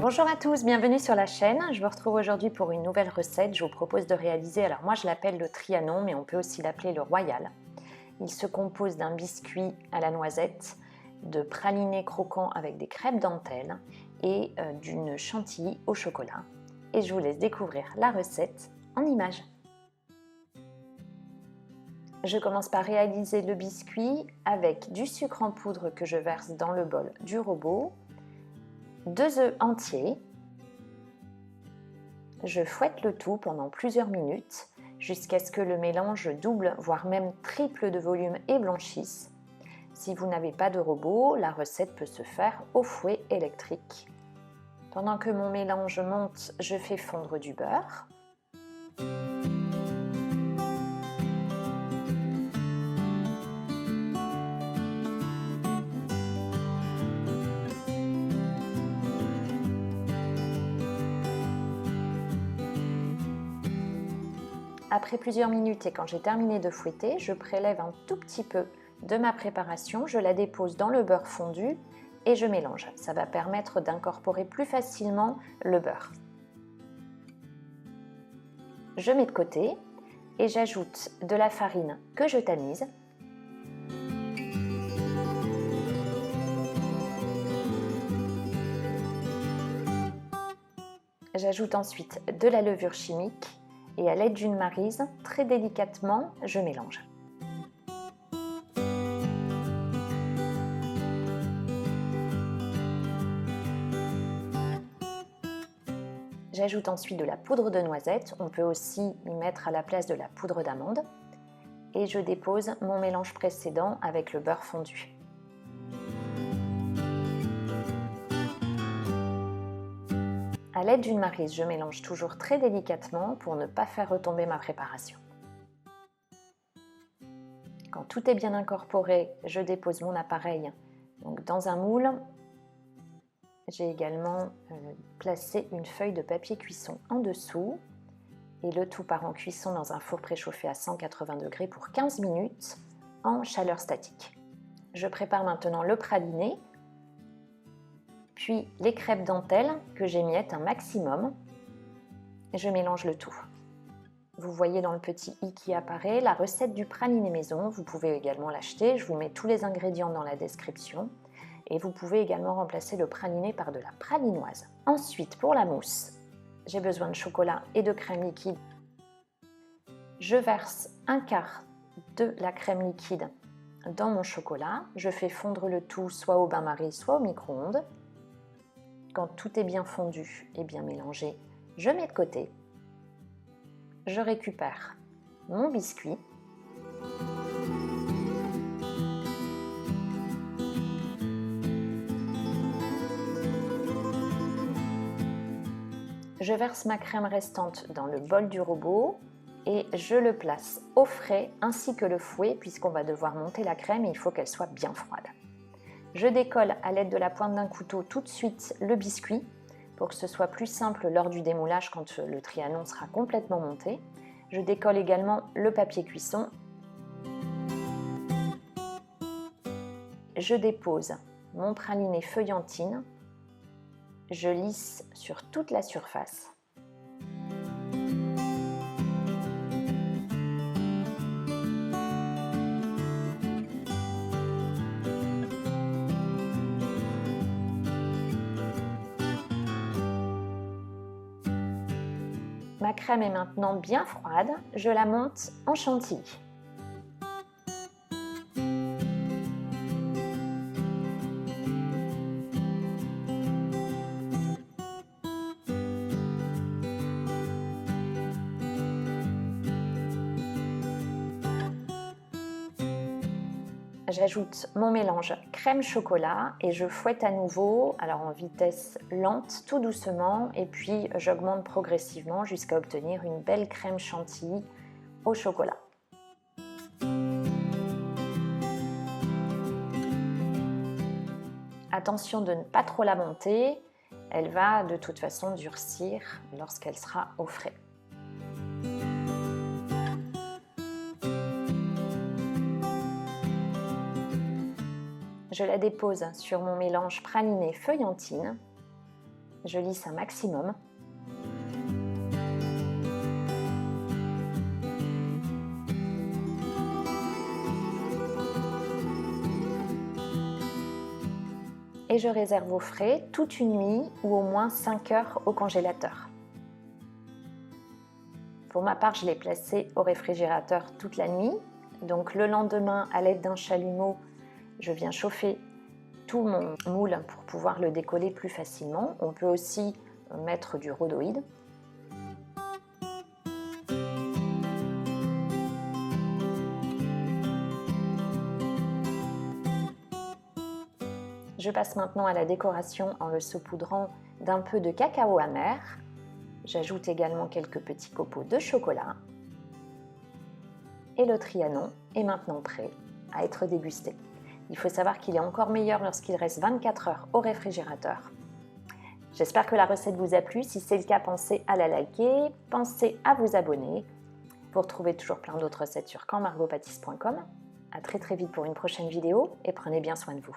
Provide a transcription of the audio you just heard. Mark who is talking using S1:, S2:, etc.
S1: Bonjour à tous, bienvenue sur la chaîne. Je vous retrouve aujourd'hui pour une nouvelle recette. Je vous propose de réaliser, alors moi je l'appelle le Trianon, mais on peut aussi l'appeler le Royal. Il se compose d'un biscuit à la noisette, de pralinés croquants avec des crêpes dentelles et d'une chantilly au chocolat. Et je vous laisse découvrir la recette en images. Je commence par réaliser le biscuit avec du sucre en poudre que je verse dans le bol du robot, 2 œufs entiers. Je fouette le tout pendant plusieurs minutes jusqu'à ce que le mélange double, voire même triple de volume et blanchisse. Si vous n'avez pas de robot, la recette peut se faire au fouet électrique. Pendant que mon mélange monte, je fais fondre du beurre. Après plusieurs minutes et quand j'ai terminé de fouetter, je prélève un tout petit peu de ma préparation, je la dépose dans le beurre fondu et je mélange. Ça va permettre d'incorporer plus facilement le beurre. Je mets de côté et j'ajoute de la farine que je tamise. J'ajoute ensuite de la levure chimique et à l'aide d'une maryse, très délicatement, je mélange. J'ajoute ensuite de la poudre de noisette, on peut aussi y mettre à la place de la poudre d'amande, et je dépose mon mélange précédent avec le beurre fondu. À l'aide d'une maryse, je mélange toujours très délicatement pour ne pas faire retomber ma préparation. Quand tout est bien incorporé, je dépose mon appareil donc dans un moule. J'ai également placé une feuille de papier cuisson en dessous et le tout part en cuisson dans un four préchauffé à 180 degrés pour 15 minutes en chaleur statique. Je prépare maintenant le praliné, puis les crêpes dentelles que j'émiette un maximum. Je mélange le tout. Vous voyez dans le petit i qui apparaît la recette du praliné maison. Vous pouvez également l'acheter. Je vous mets tous les ingrédients dans la description. Et vous pouvez également remplacer le praliné par de la pralinoise. Ensuite, pour la mousse, j'ai besoin de chocolat et de crème liquide. Je verse un quart de la crème liquide dans mon chocolat. Je fais fondre le tout soit au bain-marie, soit au micro-ondes. Quand tout est bien fondu et bien mélangé, je mets de côté. Je récupère mon biscuit. Je verse ma crème restante dans le bol du robot et je le place au frais ainsi que le fouet puisqu'on va devoir monter la crème et il faut qu'elle soit bien froide. Je décolle à l'aide de la pointe d'un couteau tout de suite le biscuit pour que ce soit plus simple lors du démoulage quand le Trianon sera complètement monté. Je décolle également le papier cuisson. Je dépose mon praliné feuillantine. Je lisse sur toute la surface. Ma crème est maintenant bien froide, je la monte en chantilly. J'ajoute mon mélange crème chocolat et je fouette à nouveau, alors en vitesse lente, tout doucement, et puis j'augmente progressivement jusqu'à obtenir une belle crème chantilly au chocolat. Attention de ne pas trop la monter, elle va de toute façon durcir lorsqu'elle sera au frais. Je la dépose sur mon mélange praliné feuillantine Je lisse un maximum. Et je réserve au frais toute une nuit ou au moins 5 heures au congélateur. Pour ma part, je l'ai placé au réfrigérateur toute la nuit. Donc le lendemain, à l'aide d'un chalumeau, je viens chauffer tout mon moule pour pouvoir le décoller plus facilement. On peut aussi mettre du rhodoïde. Je passe maintenant à la décoration en le saupoudrant d'un peu de cacao amer. J'ajoute également quelques petits copeaux de chocolat. Et le Trianon est maintenant prêt à être dégusté. Il faut savoir qu'il est encore meilleur lorsqu'il reste 24 heures au réfrigérateur. J'espère que la recette vous a plu. Si c'est le cas, pensez à la liker, pensez à vous abonner. Vous retrouvez toujours plein d'autres recettes sur campmargotpâtisse.com. À très vite pour une prochaine vidéo et prenez bien soin de vous.